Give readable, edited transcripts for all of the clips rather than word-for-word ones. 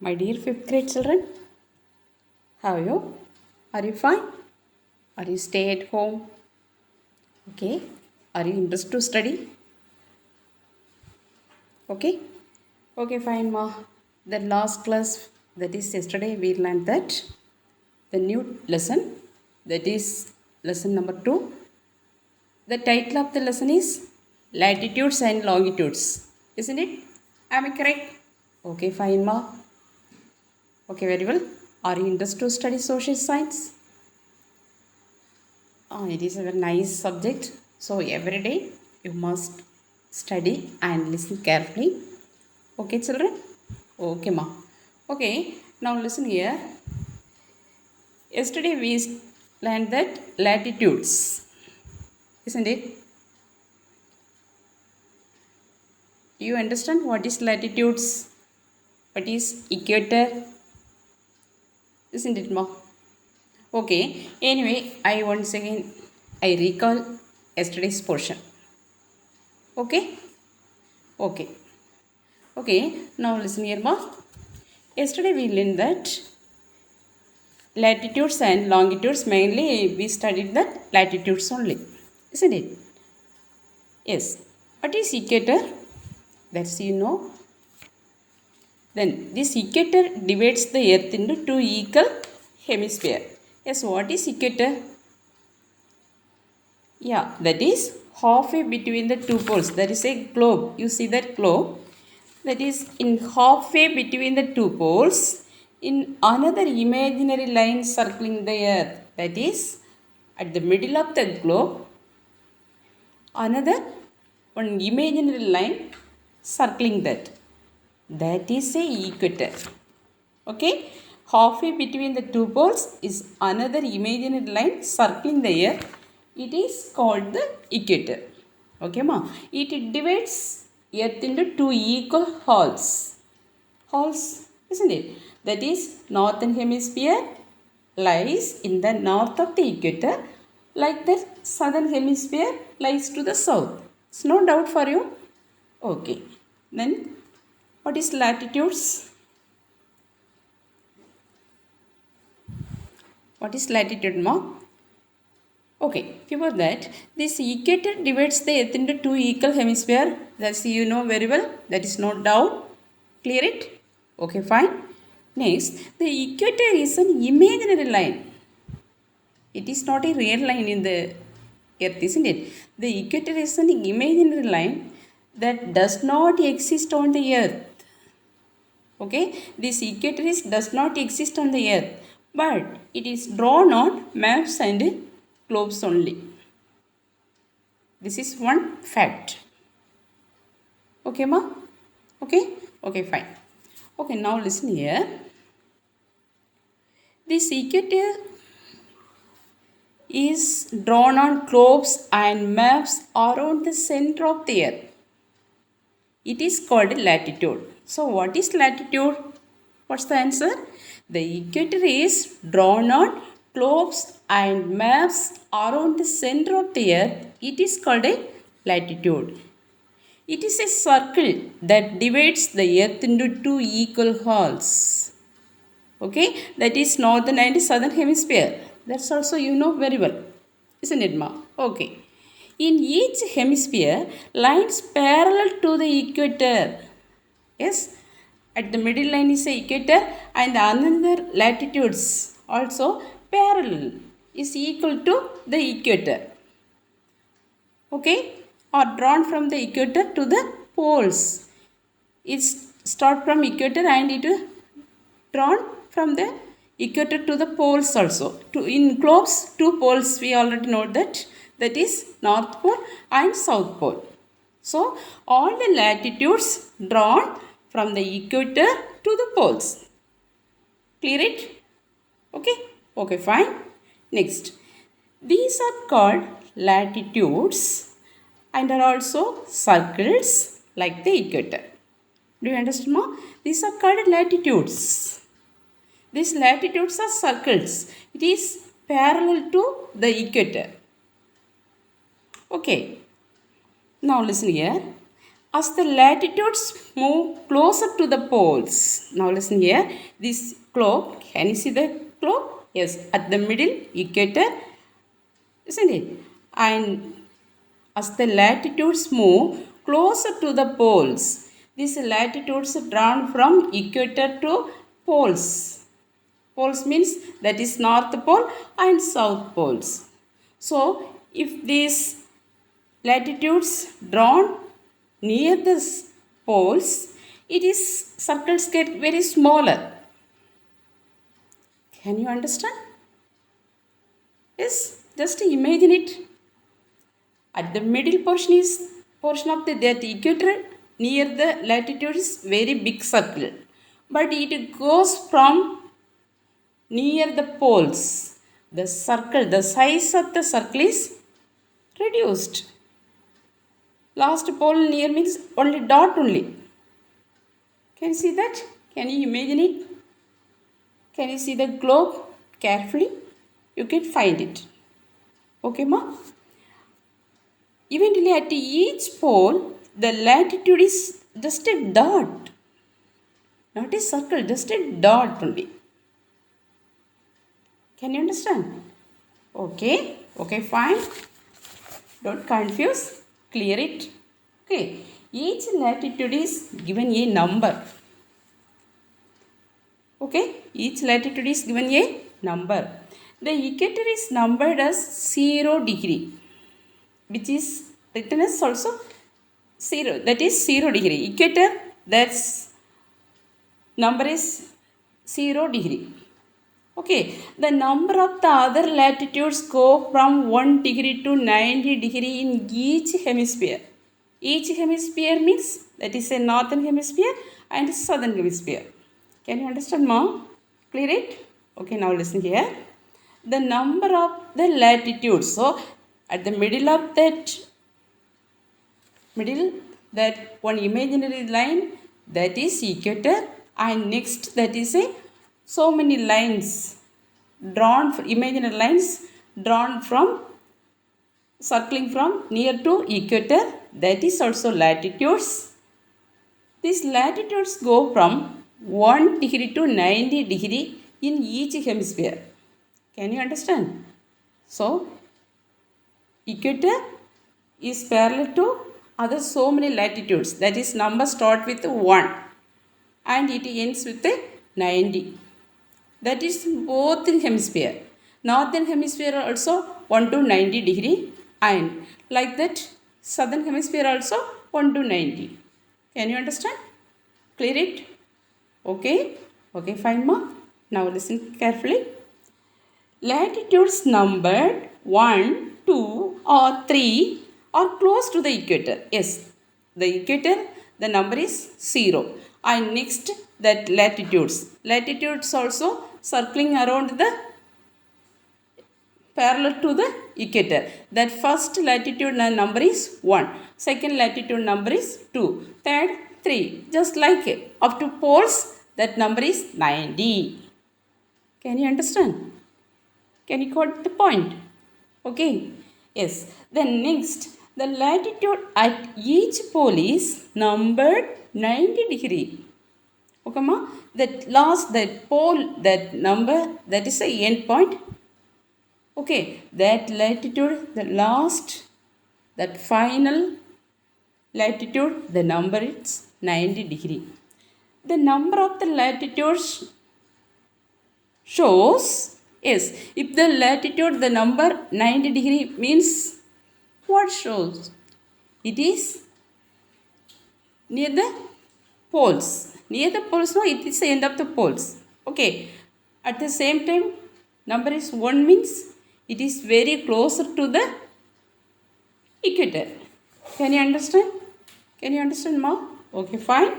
My dear 5th grade children, how are you? Are you fine? Are you stay at home? Okay. Are you interested to study? Okay. Okay, fine, ma. The last class, that is yesterday, we learned that the new lesson, that is lesson number 2. The title of the lesson is Latitudes and Longitudes. Isn't it? Am I correct? Okay, fine, ma. Okay, very well. Are you interested to study social science? It is a very nice subject. So every day you must study and listen carefully. Okay, children? Okay, ma. Okay, now listen here. Yesterday we learned that latitudes, isn't it? Do you understand what is latitudes? What is equator? Isn't it, ma? Okay, anyway, I once again recall yesterday's portion. Okay? Okay. Okay, now listen here, ma. Yesterday we learned that latitudes and longitudes, mainly we studied that latitudes only. Isn't it? Yes. What is equator? That's you know. Then this equator divides the earth into two equal hemispheres. Yes, what is equator? Yeah, that is halfway between the two poles. There is a globe. You see that globe? That is in halfway between the two poles in another imaginary line circling the earth. That is at the middle of the globe, another one imaginary line circling that. That is a equator. Okay? Halfway between the two poles is another imaginary line circling the earth. It is called the equator. Okay, ma? It divides earth into two equal halves. Halves, isn't it? That is, northern hemisphere lies in the north of the equator, like the southern hemisphere lies to the south. It's no doubt for you. Okay. Then, what is latitudes? What is latitude, ma? Okay, before that, this equator divides the earth into two equal hemispheres. That's you know very well. That is no doubt. Clear it? Okay, fine. Next, the equator is an imaginary line. It is not a real line in the earth, isn't it? The equator is an imaginary line that does not exist on the earth. Okay, this equator does not exist on the earth, but it is drawn on maps and globes only. This is one fact. Okay, ma? Okay? Okay, fine. Okay, now listen here. This equator is drawn on globes and maps around the center of the earth. It is called latitude. So, what is latitude? What's the answer? The equator is drawn on globes and maps around the center of the earth. It is called a latitude. It is a circle that divides the earth into two equal halves. Okay, that is northern and southern hemisphere. That's also you know very well. Isn't it, ma? Okay. In each hemisphere, lines parallel to the equator. Yes, at the middle line is the equator and another latitudes also parallel is equal to the equator. Okay, are drawn from the equator to the poles. It's start from equator and it is drawn from the equator to the poles also. In globes, two poles we already know that. That is North Pole and South Pole. So, all the latitudes drawn from the equator to the poles. Clear it? Okay? Okay, fine. Next. These are called latitudes and are also circles like the equator. Do you understand, ma? These are called latitudes. These latitudes are circles. It is parallel to the equator. Okay. Now listen here. as the latitudes move closer to the poles. Now listen here. This globe, can you see the globe? Yes, at the middle, equator, isn't it? And as the latitudes move closer to the poles, these latitudes are drawn from equator to poles. Poles means that is north pole and south poles. So if these latitudes drawn near the poles, it is circles get very smaller. Can you understand? Yes, just imagine it. At the middle portion of that equator near the latitude is very big circle, but it goes from near the poles. The circle, the size of the circle is reduced. Last pole near means only dot only. Can you see that? Can you imagine it? Can you see the globe carefully? You can find it. Okay, ma? Eventually at each pole, the latitude is just a dot. Not a circle, just a dot only. Can you understand? Okay, okay, fine. Don't confuse. Clear it. Okay, each latitude is given a number. Okay, each latitude is given a number. The equator is numbered as 0 degree, which is written as also 0. That is 0 degree. Equator, that's number is 0 degree. Okay, the number of the other latitudes go from 1 degree to 90 degree in each hemisphere. Each hemisphere means that is a northern hemisphere and southern hemisphere. Can you understand, mom? Clear it? Okay, now listen here. The number of the latitudes. So, at the middle of that one imaginary line, that is equator, and next that is a so many lines drawn, imaginary lines drawn from circling from near to equator, that is also latitudes. These latitudes go from 1 degree to 90 degree in each hemisphere. Can you understand? So equator is parallel to other so many latitudes, that is number start with 1 and it ends with a 90. That is both in hemisphere. Northern hemisphere also 1 to 90 degree, and like that southern hemisphere also 1 to 90. Can you understand? Clear it? Okay? Okay, fine, ma. Now listen carefully. Latitudes numbered 1, 2 or 3 are close to the equator. Yes, the equator, the number is 0. And next that latitudes. Latitudes also circling around the parallel to the equator. That first latitude number is 1. Second latitude number is 2. Third 3. Just like it. Up to poles, that number is 90. Can you understand? Can you got the point? Okay. Yes. Then next, the latitude at each pole is numbered 90 degree. Okay, ma? That last, that pole, that number, that is the end point. Okay, that latitude, the last, that final latitude, the number is 90 degree. The number of the latitudes shows, yes, if the latitude, the number 90 degree means what shows? It is near the poles. Near the poles, no, it is the end of the poles. Okay. At the same time, number is 1 means it is very closer to the equator. Can you understand? Can you understand, ma? Okay, fine.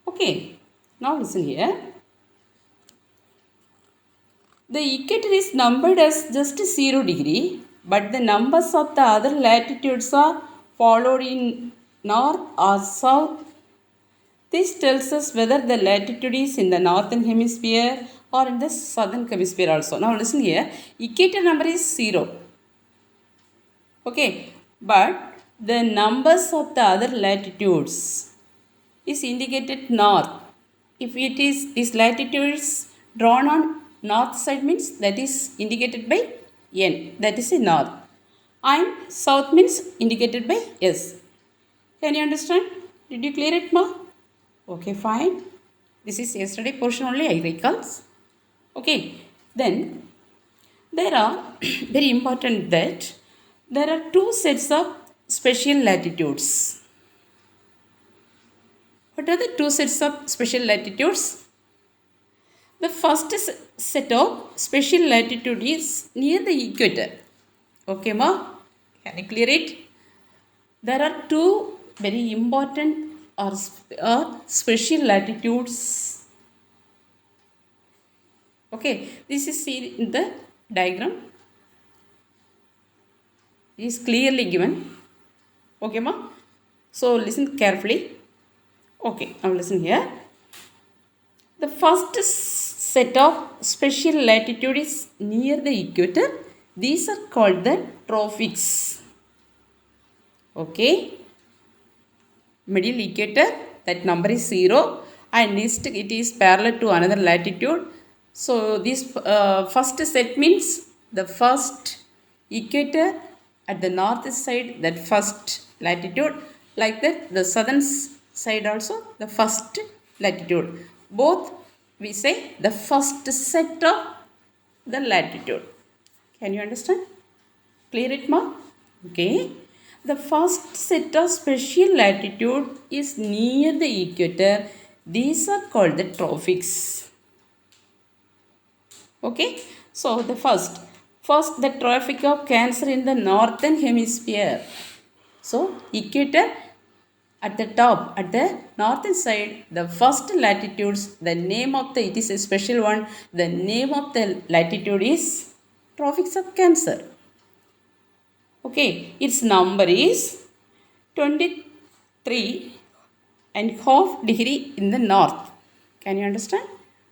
Okay. Now listen here. The equator is numbered as just 0 degree, but the numbers of the other latitudes are followed in north or south. This tells us whether the latitude is in the northern hemisphere or in the southern hemisphere also. Now listen here. Equator number is 0. Okay. But the numbers of the other latitudes is indicated north. If it is this latitude is drawn on north side means that is indicated by N, that is a north. And south means indicated by S. Can you understand? Did you clear it, ma? Okay, fine. This is yesterday portion only, I recall. Okay, then there are very important that there are two sets of special latitudes. What are the two sets of special latitudes? The first set of special latitude is near the equator. Okay, ma? Can you clear it? There are two very important or special latitudes. Okay, this is seen in the diagram. It is clearly given. Okay, ma? So listen carefully. Okay, now listen here. The first set of special latitude is near the equator. These are called the tropics. Okay. Middle equator, that number is 0, and next it is parallel to another latitude. So this first set means the first equator at the north side, that first latitude. Like that, the southern side also the first latitude. Both we say the first set of the latitude. Can you understand? Clear it, ma? Okay. The first set of special latitude is near the equator. These are called the tropics. Okay. So the first the Tropic of Cancer in the northern hemisphere. So equator at the top, at the northern side, the first latitudes, the name of the, it is a special one, the name of the latitude is Tropics of Cancer. Okay, its number is 23.5 in the north. Can you understand?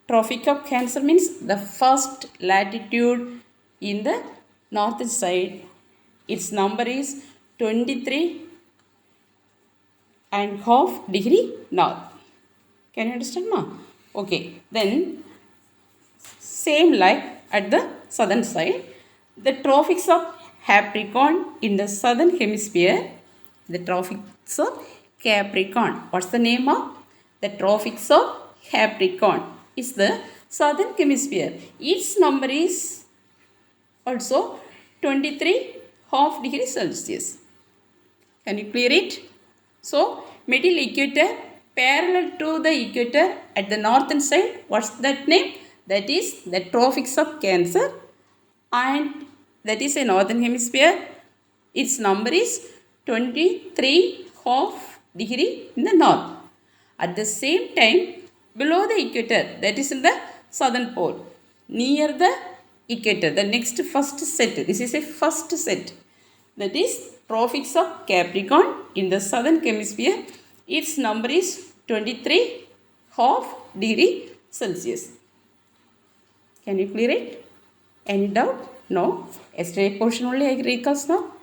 Tropic of Cancer means the first latitude in the north side. Its number is 23.5 north. Can you understand, ma? Okay, then same like at the southern side, the tropics of Capricorn in the southern hemisphere, the tropics of Capricorn. What's the name of? The tropics of Capricorn is the southern hemisphere. Its number is also 23.5 Celsius. Can you clear it? So, middle equator parallel to the equator at the northern side. What's that name? That is the tropics of Cancer, and that is a northern hemisphere. Its number is 23.5 in the north. At the same time, below the equator, that is in the southern pole, near the equator, the next first set, this is a first set, that is tropics of Capricorn in the southern hemisphere. Its number is 23.5 Celsius. Can you clear it? Any doubt? No. Yesterday portion only I recall now.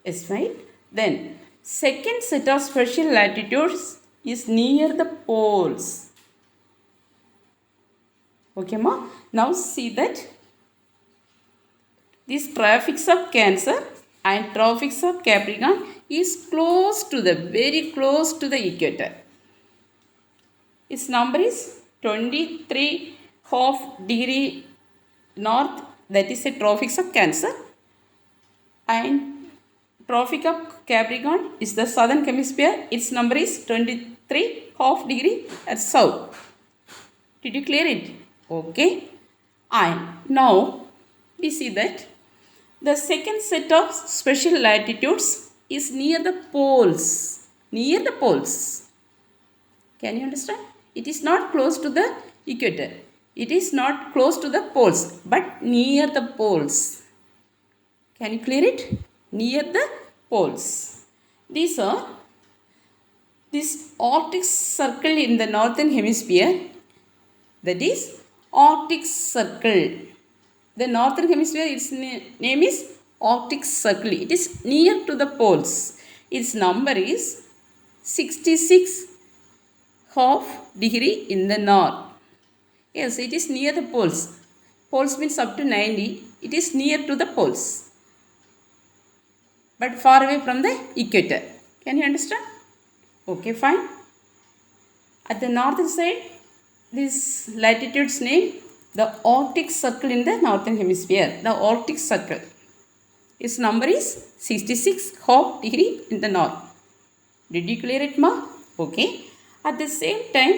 Yes, right. Then second set of special latitudes is near the poles. Okay, ma. Now see that this tropics of Cancer and tropics of Capricorn is close to the, very close to the equator. Its number is 23.5 north, that is a tropics of Cancer, and Tropic of Capricorn is the southern hemisphere. Its number is 23.5 at south. Did you clear it? Okay. And now we see that the second set of special latitudes is near the poles. Near the poles. Can you understand? It is not close to the equator. It is not close to the poles, but near the poles. Can you clear it? Near the poles. These are this Arctic Circle in the northern hemisphere. That is Arctic Circle. The northern hemisphere, its name is Arctic Circle. It is near to the poles. its number is 66 half degree in the north. Yes, it is near the poles. Poles means up to 90. It is near to the poles, but far away from the equator. Can you understand? Okay, fine. At the northern side, this latitude's name the Arctic Circle in the northern hemisphere. The Arctic Circle. Its number is 66 half degree in the north. Did you clear it, ma? Okay. At the same time,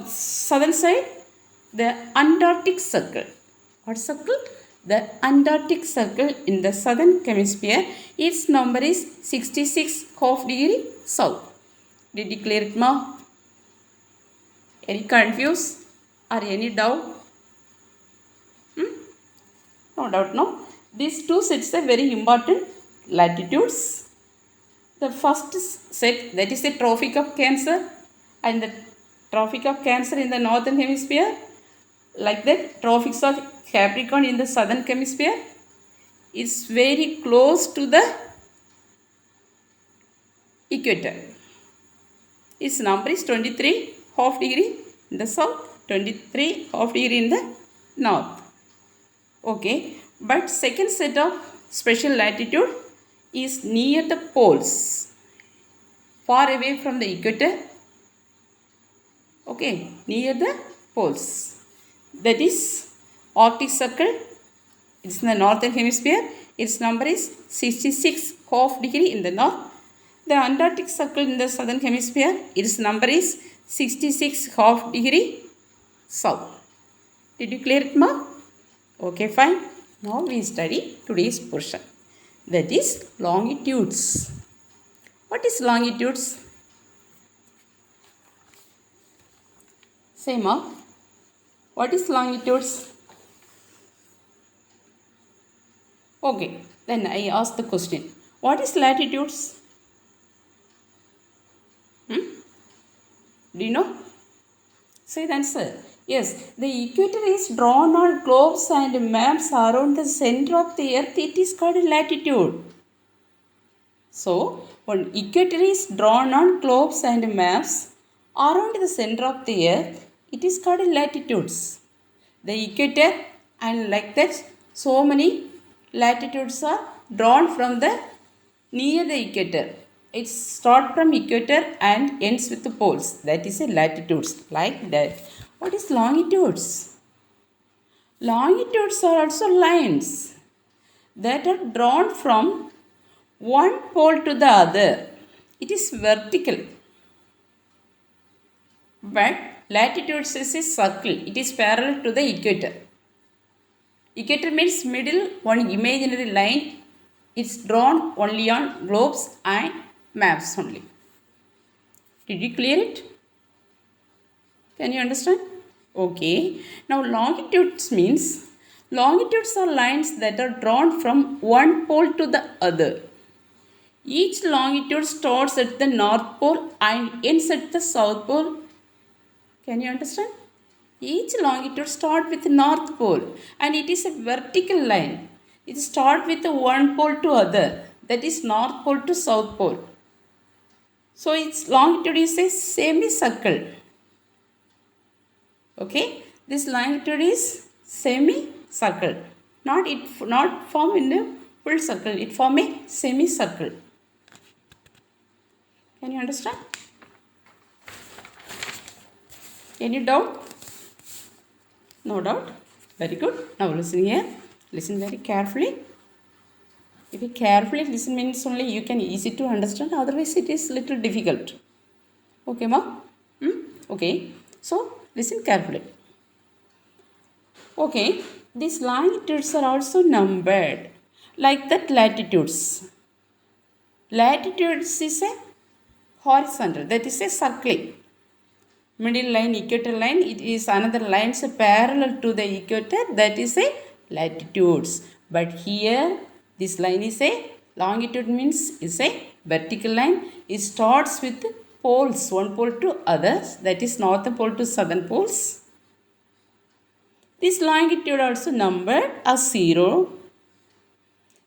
southern side, the Antarctic Circle. What circle? The Antarctic Circle in the southern hemisphere. Its number is 66 half degree south. Did you clear it, ma? Any confuse or any doubt? No doubt, no. These two sets are very important latitudes. The first set, that is the Tropic of Cancer, and the Tropic of Cancer in the northern hemisphere, like that Tropics of Capricorn in the southern hemisphere, is very close to the equator. Its number is 23 half degree in the south, 23 half degree in the north. Okay, but second set of special latitude is near the poles, far away from the equator. Okay, near the poles. That is Arctic Circle. It's in the northern hemisphere. Its number is 66 half degree in the north. The Antarctic Circle in the southern hemisphere. Its number is 66 half degree south. Did you clear it, ma? Okay, fine. Now we study today's portion. That is longitudes. What is longitudes? Say, ma. What is longitudes? Okay, then I ask the question. What is latitudes? Do you know? Say the answer. Yes, the equator is drawn on globes and maps around the center of the earth. It is called latitude. So, when equator is drawn on globes and maps around the center of the earth, it is called latitudes. The equator, and like that, so many latitudes are drawn from the near the equator. It starts from equator and ends with the poles. That is a latitudes, like that. What is longitudes? Longitudes are also lines that are drawn from one pole to the other. It is vertical. But latitudes is a circle. It is parallel to the equator. Equator means middle, one imaginary line. It's drawn only on globes and maps only. Did you clear it? Can you understand? Okay. Now longitudes means longitudes are lines that are drawn from one pole to the other. Each longitude starts at the north pole and ends at the south pole. Can you understand? Each longitude starts with the north pole and it is a vertical line. It starts with the one pole to other. That is north pole to south pole. So its longitude is a semicircle. Okay, this longitude is semicircle. Not form in a full circle. It form a semicircle. Can you understand? Any doubt? No doubt. Very good. Now listen here. Listen very carefully. If you carefully listen means only you can easy to understand. Otherwise it is little difficult. Okay, ma? Okay. So listen carefully. Okay. These longitudes are also numbered like that latitudes. Latitudes is a horizontal. That is a circling. Middle line, equator line. It is another line parallel to the equator. That is a latitudes. But here this line is a longitude means is a vertical line. It starts with poles, one pole to others. That is northern pole to southern poles. This longitude also numbered as 0,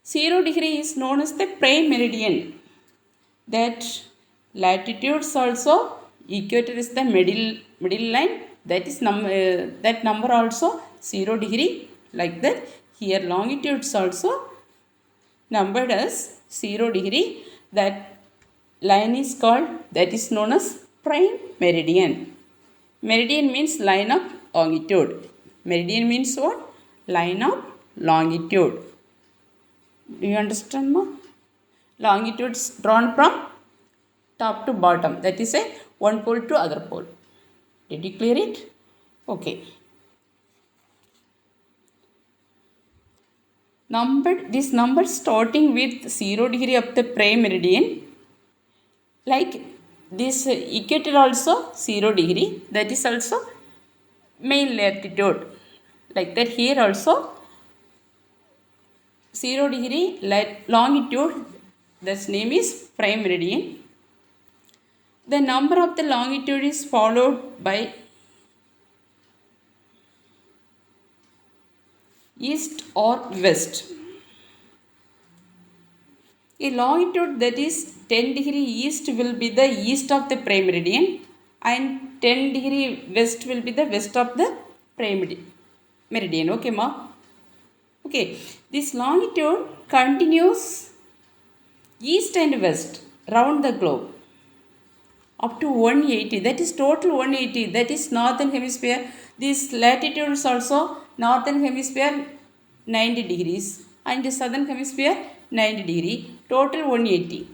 0 degree is known as the prime meridian. That latitudes also, equator is the middle line, that is that number also 0 degree, like that. Here longitudes also numbered as 0 degree. That line is called, that is known as prime meridian. Meridian means line of longitude. Meridian means what? Line of longitude. Do you understand, ma? Longitudes drawn from top to bottom, that is a one pole to other pole. Did you clear it? Okay. This number starting with 0 degree of the prime meridian, like this equator also 0 degree, that is also main latitude, like that. Here also 0 degree longitude, this name is prime meridian. The number of the longitude is followed by east or west. A longitude that is 10 degree east will be the east of the prime meridian, and 10 degree west will be the west of the prime meridian. Okay, ma? Okay, this longitude continues east and west round the globe up to 180, that is total 180, that is northern hemisphere. This latitude is also northern hemisphere 90 degrees and southern hemisphere 90 degree, total 180.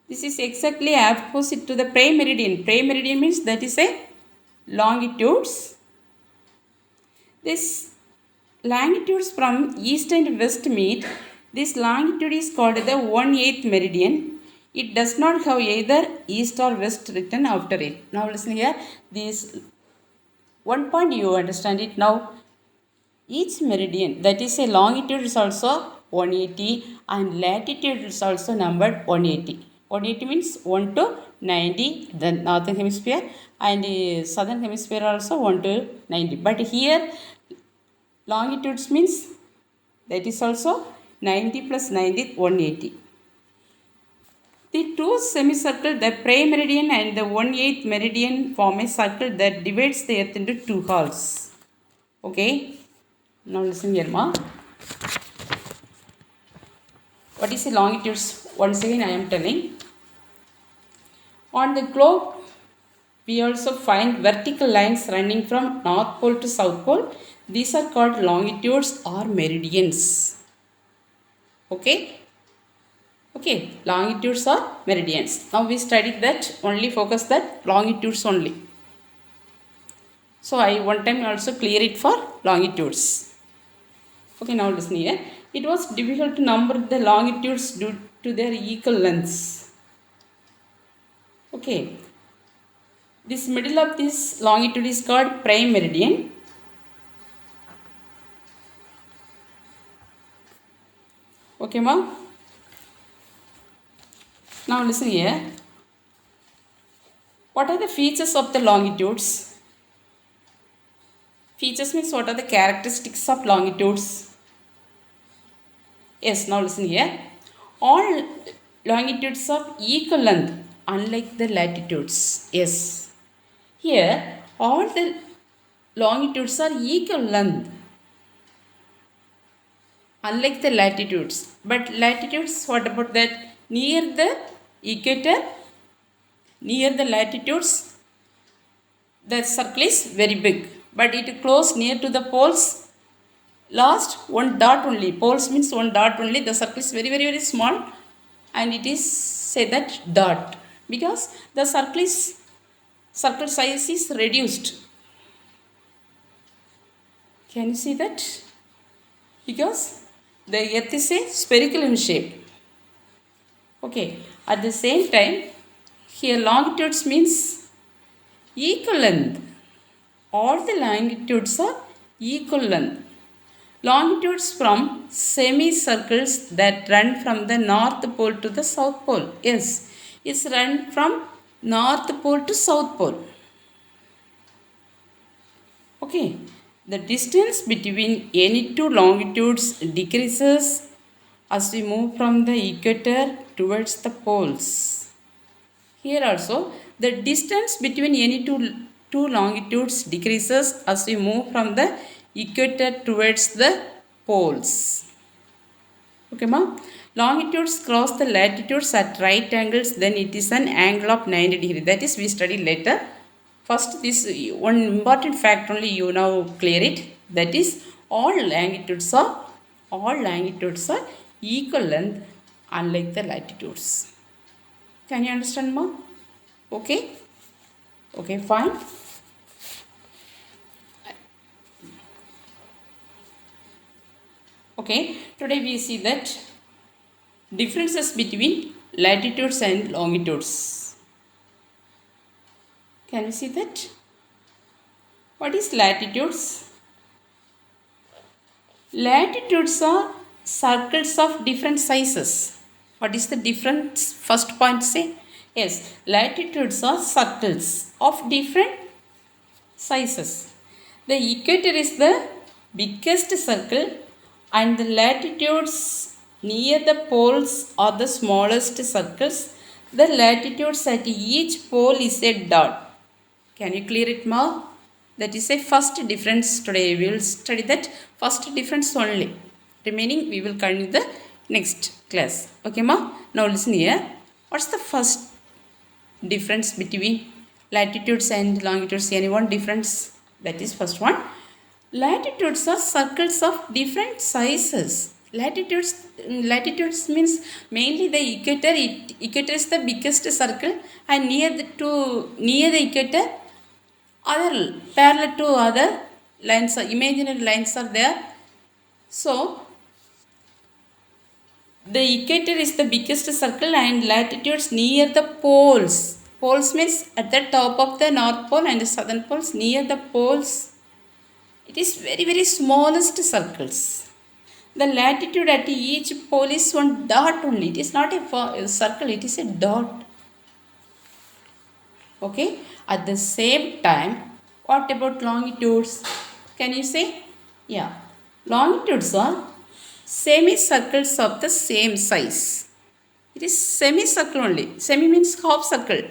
This is exactly opposite to the prime meridian. Prime meridian means that is a longitudes. This longitudes from east and west meet. This longitude is called the 1/8 meridian. It does not have either east or west written after it. Now listen here. This one point you understand it now. Each meridian, that is a longitude, is also 180 and latitude is also numbered 180. 180 means 1 to 90, the northern hemisphere, and southern hemisphere also 1 to 90. But here longitudes means that is also 90 plus 90, 180. The two semicircles, the prime meridian and the 1/8 meridian, form a circle that divides the earth into two halves. Okay. Now listen here, ma. What is the longitudes? Once again I am telling. On the globe, we also find vertical lines running from North Pole to South Pole. These are called longitudes or meridians. Okay? Okay, longitudes or meridians. Now we studied that, only focus that longitudes only. So I one time also clear it for longitudes. Okay, now listen here. It was difficult to number the longitudes due to their equal lengths. Okay, this middle of this longitude is called prime meridian. Okay, ma? Now listen here. What are the features of the longitudes? Features means what are the characteristics of longitudes? Yes, now listen here. All longitudes are equal length, unlike the latitudes. Yes. Here, all the longitudes are equal length, unlike the latitudes. But latitudes, what about that? Near the equator, near the latitudes, the circle is very big, but it close near to the poles. Last one dot only. Poles means one dot only. The circle is very, very, very small, and it is say that dot because the circle size is reduced. Can you see that? Because the earth is a spherical in shape. Okay. At the same time, here longitudes means equal length. All the longitudes are equal length. Longitudes from semicircles that run from the North Pole to the South Pole. Yes, it's run from North Pole to South Pole. Okay, The distance between any two longitudes decreases as we move from the equator towards the poles. Here also, the distance between any two longitudes decreases as we move from the equator towards the poles. Okay, ma? Longitudes cross the latitudes at right angles, then it is an angle of 90 degree. That is, we study later. First, this one important fact only you now clear it. That is, all longitudes are equal length, unlike the latitudes. Can you understand, ma? Okay. Okay, fine. Okay, today we see that differences between latitudes and longitudes. Can you see that? What is latitudes? Latitudes are circles of different sizes. What is the difference? First point say. Yes, latitudes are circles of different sizes. The equator is the biggest circle and the latitudes near the poles are the smallest circles. The latitudes at each pole is a dot. Can you clear it more? That is a first difference today. We will study that first difference only. Remaining we will continue the next class. Okay, ma? Now listen here. What's the first difference between latitudes and longitudes? Anyone difference? That is first one. Latitudes are circles of different sizes. Latitudes means mainly the equator. Equator is the biggest circle, and near the equator, other parallel to other lines, imaginary lines are there. So the equator is the biggest circle and latitudes near the poles. Poles means at the top of the north pole and the southern poles, near the poles. It is very smallest circles. The latitude at each pole is one dot only. It is not a circle, it is a dot. Okay. At the same time, what about longitudes? Can you say? Yeah. Longitudes are semicircles of the same size. It is semicircle only. Semi means half circle.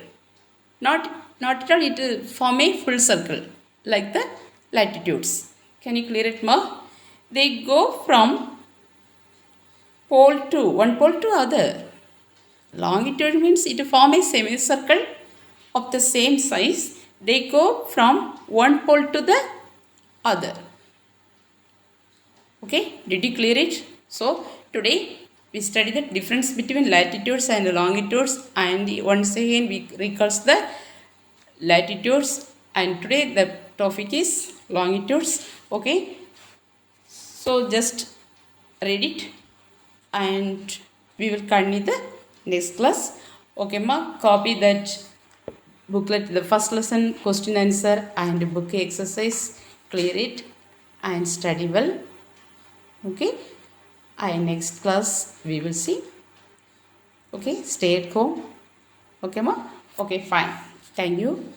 Not at all it will form a full circle like the latitudes. Can you clear it more? They go from one pole to other. Longitude means it form a semicircle of the same size. They go from one pole to the other. Okay, did you clear it? So today we study the difference between latitudes and longitudes, and once again we recalls the latitudes, and today the topic is longitudes. Okay, so just read it and we will continue the next class. Okay, ma, copy that booklet, the first lesson question answer and book exercise, clear it and study well. Okay, and next class we will see. Okay, stay at home. Okay, ma. Okay, fine. Thank you.